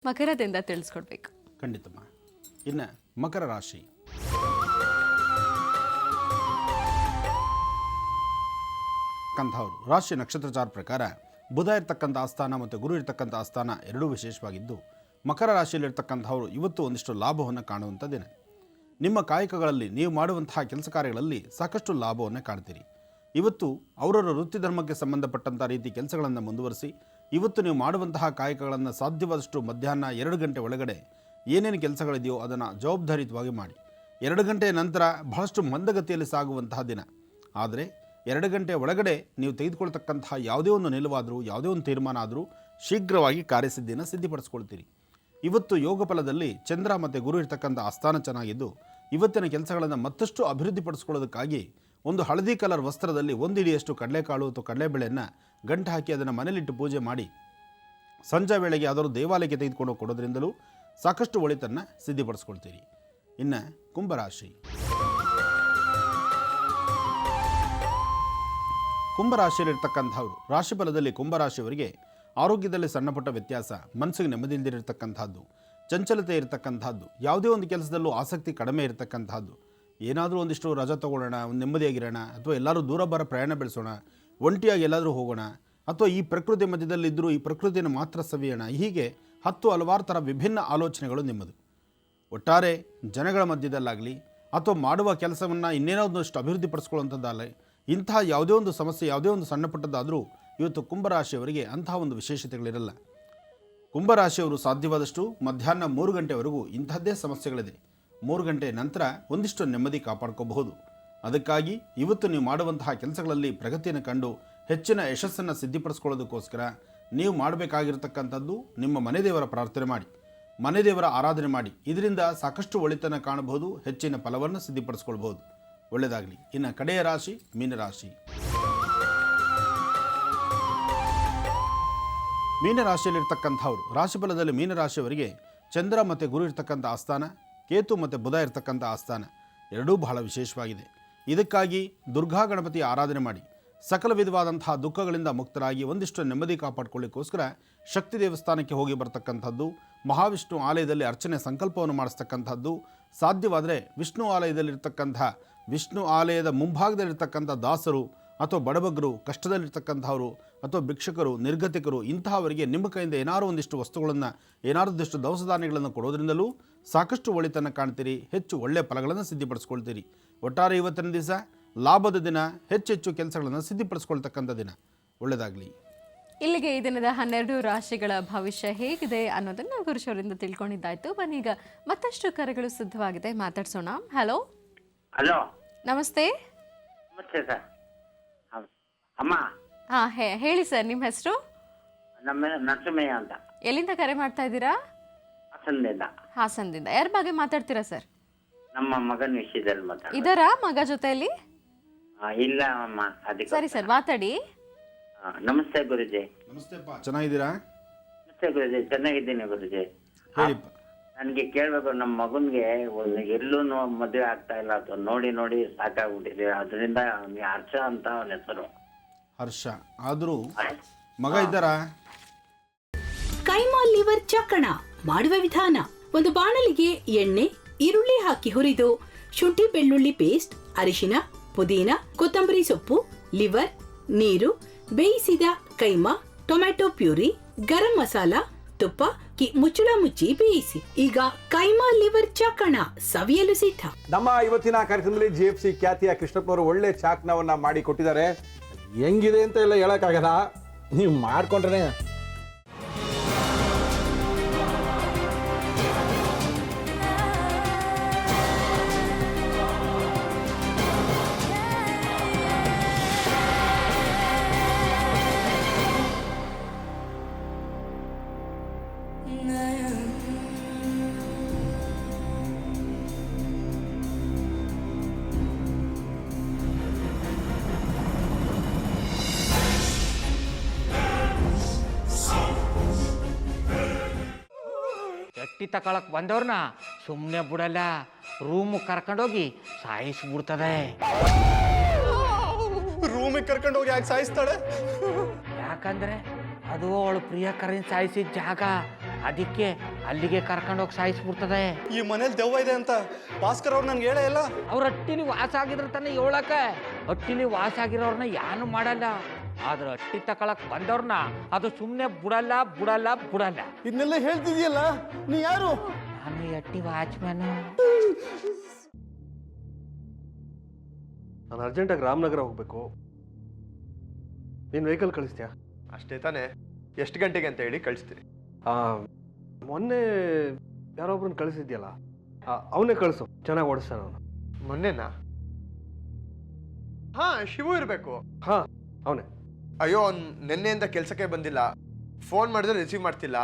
ಮಕರದಿಂದ ತಿಳಿಸ್ಕೊಡ್ಬೇಕು. ಖಂಡಿತಮ್ಮ. ಇನ್ನು ಮಕರ ರಾಶಿ. ಕಂಥವರು ರಾಶಿ ನಕ್ಷತ್ರಚಾರ ಪ್ರಕಾರ ಬುಧ ಇರ್ತಕ್ಕಂಥ ಆಸ್ಥಾನ ಮತ್ತು ಗುರು ಇರ್ತಕ್ಕಂಥ ಆಸ್ಥಾನ ಎರಡೂ ವಿಶೇಷವಾಗಿದ್ದು, ಮಕರ ರಾಶಿಯಲ್ಲಿರ್ತಕ್ಕಂಥವರು ಇವತ್ತು ಒಂದಿಷ್ಟು ಲಾಭವನ್ನು ಕಾಣುವಂಥ ದಿನ. ನಿಮ್ಮ ಕಾಯಕಗಳಲ್ಲಿ ನೀವು ಮಾಡುವಂತಹ ಕೆಲಸ ಕಾರ್ಯಗಳಲ್ಲಿ ಸಾಕಷ್ಟು ಲಾಭವನ್ನು ಕಾಣ್ತೀರಿ. ಇವತ್ತು ಅವರವರ ವೃತ್ತಿ ಧರ್ಮಕ್ಕೆ ಸಂಬಂಧಪಟ್ಟಂಥ ರೀತಿ ಕೆಲಸಗಳನ್ನು ಮುಂದುವರಿಸಿ ಇವತ್ತು ನೀವು ಮಾಡುವಂತಹ ಕಾಯಕಗಳನ್ನು ಸಾಧ್ಯವಾದಷ್ಟು ಮಧ್ಯಾಹ್ನ 2 ಗಂಟೆ ಒಳಗಡೆ ಏನೇನು ಕೆಲಸಗಳಿದೆಯೋ ಅದನ್ನು ಜವಾಬ್ದಾರಿಯುತವಾಗಿ ಮಾಡಿ. 2 ಗಂಟೆಯ ನಂತರ ಬಹಳಷ್ಟು ಮಂದಗತಿಯಲ್ಲಿ ಸಾಗುವಂತಹ ದಿನ. ಆದರೆ 2 ಗಂಟೆ ಒಳಗಡೆ ನೀವು ತೆಗೆದುಕೊಳ್ತಕ್ಕಂತಹ ಯಾವುದೇ ಒಂದು ನಿಲುವಾದರೂ ಯಾವುದೇ ಒಂದು ತೀರ್ಮಾನ ಆದರೂ ಶೀಘ್ರವಾಗಿ ಕಾರ್ಯಸಿದ್ಧಿಯನ್ನು ಸಿದ್ಧಿಪಡಿಸ್ಕೊಳ್ತೀರಿ. ಇವತ್ತು ಯೋಗ ಫಲದಲ್ಲಿ ಚಂದ್ರ ಮತ್ತು ಗುರು ಇರ್ತಕ್ಕಂಥ ಆಸ್ಥಾನ ಚೆನ್ನಾಗಿದ್ದು, ಇವತ್ತಿನ ಕೆಲಸಗಳನ್ನು ಮತ್ತಷ್ಟು ಅಭಿವೃದ್ಧಿಪಡಿಸ್ಕೊಳ್ಳೋದಕ್ಕಾಗಿ ಒಂದು ಹಳದಿ ಕಲರ್ ವಸ್ತ್ರದಲ್ಲಿ 1 ಇಡಿಯಷ್ಟು ಕಡಲೆಕಾಳು ಅಥವಾ ಕಡಲೆಬೇಳೆಯನ್ನು ಗಂಟು ಹಾಕಿ ಅದನ್ನು ಮನೇಲಿಟ್ಟು ಪೂಜೆ ಮಾಡಿ ಸಂಜೆ ವೇಳೆಗೆ ಯಾವ್ದಾದ್ರು ದೇವಾಲಯಕ್ಕೆ ತೆಗೆದುಕೊಂಡು ಕೊಡೋದ್ರಿಂದಲೂ ಸಾಕಷ್ಟು ಒಳಿತನ್ನು ಸಿದ್ಧಿಪಡಿಸ್ಕೊಳ್ತೀರಿ. ಇನ್ನು ಕುಂಭರಾಶಿ. ಕುಂಭರಾಶಿಯಲ್ಲಿರ್ತಕ್ಕಂಥವ್ರು ರಾಶಿಫಲದಲ್ಲಿ ಕುಂಭರಾಶಿಯವರಿಗೆ ಆರೋಗ್ಯದಲ್ಲಿ ಸಣ್ಣಪುಟ್ಟ ವ್ಯತ್ಯಾಸ, ಮನಸ್ಸಿಗೆ ನೆಮ್ಮದಿ ಇಲ್ದಿರತಕ್ಕಂಥದ್ದು, ಚಂಚಲತೆ ಇರತಕ್ಕಂಥದ್ದು, ಯಾವುದೇ ಒಂದು ಕೆಲಸದಲ್ಲೂ ಆಸಕ್ತಿ ಕಡಿಮೆ ಇರತಕ್ಕಂಥದ್ದು, ಏನಾದರೂ ಒಂದಿಷ್ಟು ರಜಾ ತೊಗೊಳ್ಳೋಣ, ಒಂದು ನೆಮ್ಮದಿಯಾಗಿರೋಣ, ಅಥವಾ ಎಲ್ಲರೂ ದೂರ ಬರೋ ಪ್ರಯಾಣ ಬೆಳೆಸೋಣ, ಒಂಟಿಯಾಗಿ ಎಲ್ಲಾದರೂ ಹೋಗೋಣ, ಅಥವಾ ಈ ಪ್ರಕೃತಿ ಮಧ್ಯದಲ್ಲಿದ್ದರೂ ಈ ಪ್ರಕೃತಿಯನ್ನು ಮಾತ್ರ ಸವಿಯೋಣ, ಹೀಗೆ ಹಲವಾರು ಥರ ವಿಭಿನ್ನ ಆಲೋಚನೆಗಳು ನಿಮ್ಮದು. ಒಟ್ಟಾರೆ ಜನಗಳ ಮಧ್ಯದಲ್ಲಾಗಲಿ ಅಥವಾ ಮಾಡುವ ಕೆಲಸವನ್ನು ಇನ್ನೇನೋ ಒಂದಷ್ಟು ಅಭಿವೃದ್ಧಿಪಡಿಸ್ಕೊಳ್ಳುವಂಥದ್ದಾಗಲಿ ಇಂತಹ ಯಾವುದೇ ಒಂದು ಸಮಸ್ಯೆ ಯಾವುದೇ ಒಂದು ಸಣ್ಣ ಪುಟ್ಟದ್ದಾದರೂ ಇವತ್ತು ಕುಂಭರಾಶಿಯವರಿಗೆ ಅಂತಹ ಒಂದು ವಿಶೇಷತೆಗಳಿರಲ್ಲ. ಕುಂಭರಾಶಿಯವರು ಸಾಧ್ಯವಾದಷ್ಟು ಮಧ್ಯಾಹ್ನ 3 ಗಂಟೆವರೆಗೂ ಇಂಥದ್ದೇ ಸಮಸ್ಯೆಗಳಿದೆ. 3 ಗಂಟೆ ನಂತರ ಒಂದಿಷ್ಟು ನೆಮ್ಮದಿ ಕಾಪಾಡ್ಕೋಬಹುದು. ಅದಕ್ಕಾಗಿ ಇವತ್ತು ನೀವು ಮಾಡುವಂತಹ ಕೆಲಸಗಳಲ್ಲಿ ಪ್ರಗತಿಯನ್ನು ಕಂಡು ಹೆಚ್ಚಿನ ಯಶಸ್ಸನ್ನು ಸಿದ್ಧಿಪಡಿಸ್ಕೊಳ್ಳೋದಕ್ಕೋಸ್ಕರ ನೀವು ಮಾಡಬೇಕಾಗಿರ್ತಕ್ಕಂಥದ್ದು ನಿಮ್ಮ ಮನೆ ದೇವರ ಪ್ರಾರ್ಥನೆ ಮಾಡಿ, ಮನೆ ದೇವರ ಆರಾಧನೆ ಮಾಡಿ. ಇದರಿಂದ ಸಾಕಷ್ಟು ಒಳಿತನ್ನು ಕಾಣಬಹುದು, ಹೆಚ್ಚಿನ ಫಲವನ್ನು ಸಿದ್ಧಿಪಡಿಸ್ಕೊಳ್ಬಹುದು. ಒಳ್ಳೆಯದಾಗಲಿ. ಇನ್ನು ಕಡೆಯ ರಾಶಿ ಮೀನರಾಶಿ. ಮೀನರಾಶಿಯಲ್ಲಿರ್ತಕ್ಕಂಥವ್ರು ರಾಶಿಫಲದಲ್ಲಿ ಮೀನರಾಶಿಯವರಿಗೆ ಚಂದ್ರ ಮತ್ತು ಗುರು ಇರ್ತಕ್ಕಂಥ ಆಸ್ಥಾನ, ಕೇತು ಮತ್ತು ಬುಧ ಇರ್ತಕ್ಕಂಥ ಆಸ್ಥಾನ ಎರಡೂ ಬಹಳ ವಿಶೇಷವಾಗಿದೆ. ಇದಕ್ಕಾಗಿ ದುರ್ಗಾ ಗಣಪತಿಯ ಆರಾಧನೆ ಮಾಡಿ ಸಕಲ ವಿಧವಾದಂತಹ ದುಃಖಗಳಿಂದ ಮುಕ್ತರಾಗಿ ಒಂದಿಷ್ಟು ನೆಮ್ಮದಿ ಕಾಪಾಡಿಕೊಳ್ಳಿಕ್ಕೋಸ್ಕರ ಶಕ್ತಿ ದೇವಸ್ಥಾನಕ್ಕೆ ಹೋಗಿ ಬರ್ತಕ್ಕಂಥದ್ದು, ಮಹಾವಿಷ್ಣು ಆಲಯದಲ್ಲಿ ಅರ್ಚನೆ ಸಂಕಲ್ಪವನ್ನು ಮಾಡಿಸ್ತಕ್ಕಂಥದ್ದು, ಸಾಧ್ಯವಾದರೆ ವಿಷ್ಣು ಆಲಯದಲ್ಲಿರ್ತಕ್ಕಂಥ ವಿಷ್ಣು ಆಲಯದ ಮುಂಭಾಗದಲ್ಲಿರ್ತಕ್ಕಂಥ ದಾಸರು ಅಥವಾ ಬಡಬಗ್ಗರು, ಕಷ್ಟದಲ್ಲಿರ್ತಕ್ಕಂಥವರು ಅಥವಾ ಭಿಕ್ಷಕರು, ನಿರ್ಗತಿಕರು ಇಂತಹವರಿಗೆ ನಿಮ್ಮ ಕೈಯಿಂದ ಏನಾರು ಒಂದಿಷ್ಟು ವಸ್ತುಗಳನ್ನು ಏನಾರದಷ್ಟು ದವಸ ಧಾನ್ಯಗಳನ್ನು ಕೊಡೋದ್ರಿಂದಲೂ ಸಾಕಷ್ಟು ಒಳಿತನ್ನು ಕಾಣ್ತೀರಿ, ಹೆಚ್ಚು ಒಳ್ಳೆಯ ಫಲಗಳನ್ನು ಸಿದ್ಧಿಪಡಿಸ್ಕೊಳ್ತೀರಿ. ಒಟ್ಟಾರೆ ಇವತ್ತಿನ ದಿವಸ ಲಾಭದ ದಿನ, ಹೆಚ್ಚೆಚ್ಚು ಕೆಲಸಗಳನ್ನು ಸಿದ್ಧಿಪಡಿಸ್ಕೊಳ್ತಕ್ಕಂಥ ದಿನ. ಒಳ್ಳೆಯದಾಗಲಿ. ಇಲ್ಲಿಗೆ ಈ ದಿನದ 12 ರಾಶಿಗಳ ಭವಿಷ್ಯ ಹೇಗಿದೆ ಅನ್ನೋದನ್ನು ಗುರುಶವರಿಂದ ತಿಳ್ಕೊಂಡಿದ್ದಾಯ್ತು. ಬನ್ನೀಗ ಮತ್ತಷ್ಟು ಕರೆಗಳು ಸಿದ್ಧವಾಗಿದೆ, ಮಾತಾಡ್ಸೋಣ. ಹಲೋ ಹಲೋ, ನಮಸ್ತೆ. ನಮಸ್ತೆ ಸರ್. ಅಮ್ಮ, ಹಾಂ ಹೇಳಿ ಸರ್, ನಿಮ್ಮ ಹೆಸರು? ನಮ್ಮ ನರಸಿಂಹಯ್ಯ ಅಂತ. ಎಲ್ಲಿಂದ ಕರೆ ಮಾಡ್ತಾ ಇದ್ದೀರಾ? ಹಾಸನದಿಂದ. ಹಾಸನದಿಂದ. ಯಾರ ಬಗ್ಗೆ ಮಾತಾಡ್ತೀರಾ ಸರ್? ನಮ್ಮ ಮಗನ ವಿಷಯದಲ್ಲಿ ಮಾತಾಡ. ಇದರಾ ಮಗ ಜೊತೆಯಲ್ಲಿ? ಇಲ್ಲ ಅಮ್ಮ, ಅದಕ್ಕೆ. ಸರಿ ಸರ್, ಮಾತಾಡಿ. ನಮಸ್ತೆ ಗುರುಜಿ. ನಮಸ್ತೆಪ್ಪ, ಚೆನ್ನಾಗಿದ್ದೀರಾ? ನಮಸ್ತೆ ಗುರುಜಿ, ಚೆನ್ನಾಗಿದ್ದೀನಿ ಗುರುಜಿ. ಹೇಳಿಪ್ಪ. ನನಗೆ ಕೇಳಬೇಕು, ನಮ್ಮ ಮಗನ್ಗೆ ಎಲ್ಲೂ ಮದುವೆ ಆಗ್ತಾ ಇಲ್ಲ, ಅದು ನೋಡಿ ನೋಡಿ ಸಾಕಾಗ್ಬಿಟ್ಟಿದೆ. ಅದರಿಂದ ಹರ್ಷ ಅಂತ ಅವನ ಹೆಸರು. ಹರ್ಷ ಆದರೂ ಮಗ ಇದ್ದಾರಾ? ಕೈಮಾ ಲಿವರ್ ಚಕ್ಕಣ ಮಾಡುವ ವಿಧಾನ: ಒಂದು ಬಾಣಲಿಗೆ ಎಣ್ಣೆ, ಈರುಳ್ಳಿ ಹಾಕಿ ಹುರಿದು ಶುಂಠಿ ಬೆಳ್ಳುಳ್ಳಿ ಪೇಸ್ಟ್, ಅರಿಶಿನ, ಪುದೀನ, ಕೊತ್ತಂಬರಿ ಸೊಪ್ಪು, ಲಿವರ್, ನೀರು, ಬೇಯಿಸಿದ ಕೈಮಾ, ಟೊಮ್ಯಾಟೊ ಪ್ಯೂರಿ, ಗರಂ ಮಸಾಲ, ತುಪ್ಪ ಮುಚ್ಚಳ ಮುಚ್ಚಿ ಬೇಯಿಸಿ. ಈಗ ಕೈಮಾ ಲಿವರ್ ಚಾಕಣ ಸವಿಯಲು ಸಿದ್ಧ. ನಮ್ಮ ಇವತ್ತಿನ ಕಾರ್ಯಕ್ರಮದಲ್ಲಿ GFC ಖ್ಯಾತಿಯ ಕೃಷ್ಣಪ್ಪನವರು ಒಳ್ಳೆ ಚಾಕ್ನವನ್ನ ಮಾಡಿ ಕೊಟ್ಟಿದ್ದಾರೆ. ಹೆಂಗಿದೆ ಅಂತ ಎಲ್ಲ ಹೇಳಕ್ಕಾಗಲ್ಲ, ನೀವು ಮಾಡ್ಕೊಂಡ್ರೆ. ಚಟ್ಟಿ ತಕೊಳಕ್ ಬಂದವ್ರನ್ನ ಸುಮ್ಮನೆ ಬಿಡಲ್ಲ, ರೂಮ್ ಕರ್ಕೊಂಡೋಗಿ ಸಾಯಿಸ್ಬಿಡ್ತದೆ. ರೂಮಿಗೆ ಕರ್ಕೊಂಡೋಗಿ ಯಾಕೆ ಸಾಯಿಸ್ತಾಳೆ? ಯಾಕಂದ್ರೆ ಅದು ಅವಳು ಪ್ರಿಯಕರನ್ ಸಾಯಿಸಿದ ಜಾಗ, ಅದಕ್ಕೆ ಅಲ್ಲಿಗೆ ಕರ್ಕೊಂಡೋಗಿ ಸಾಯಿಸ್ಬಿಡ್ತದೆ. ಈ ಮನೇಲಿ ದೆವ್ವ ಇದೆ ಅಂತ ಭಾಸ್ಕರ್ ಅವ್ರು ನನ್ಗೆ ಹೇಳೇ ಇಲ್ಲ. ಅವ್ರ ಹಟ್ಟಿಲಿ ವಾಸ ಆಗಿದ್ರೆ ತಾನೇ ಹೇಳಕ. ಹಟ್ಟಿಲಿ ವಾಸ ಆಗಿರೋರ್ನ ಏನು ಮಾಡಲ್ಲ, ಆದ್ರೆ ಹಟ್ಟಿ ತಕೊಳಕ್ ಬಂದವ್ರನ್ನ ಅದು ಸುಮ್ಮನೆ ಬಿಡಲ್ಲ ಬಿಡಲ್ಲ ಬಿಡಲ್ಲ. ಇದನ್ನೆಲ್ಲ ಹೇಳ್ತಿದ್ಯಲ್ಲ, ನೀ ಯಾರು? ನಾನು ಈ ಹಟ್ಟಿ ವಾಚ್ಮ್ಯಾನ್. ನಾನು ಅರ್ಜೆಂಟಾಗಿ ರಾಮನಗರ ಹೋಗ್ಬೇಕು. ನೀನು ವೆಹಿಕಲ್ ಕಳಿಸ್ತೀಯಾ? ಅಷ್ಟೇ ತಾನೇ, ಎಷ್ಟು ಗಂಟೆಗೆ ಅಂತ ಹೇಳಿ ಕಳಿಸ್ತೀನಿ. ಮೊನ್ನೆ ಯಾರೊಬ್ರನ್ನ ಕಳಿಸಿದ್ಯಲ್ಲ, ಅವನೇ ಕಳಿಸು, ಚೆನ್ನಾಗಿ ಓಡಿಸ್ತಾನ ಅವನು. ಮೊನ್ನೆನಾ? ಹಾ, ಶಿವು ಇರಬೇಕು. ಹಾಂ, ಅವನೇ. ಅಯ್ಯೋ, ಅವ್ನು ನಿನ್ನೆಯಿಂದ ಕೆಲಸಕ್ಕೆ ಬಂದಿಲ್ಲ. ಫೋನ್ ಮಾಡಿದ್ರೆ ರಿಸೀವ್ ಮಾಡ್ತಿಲ್ಲ.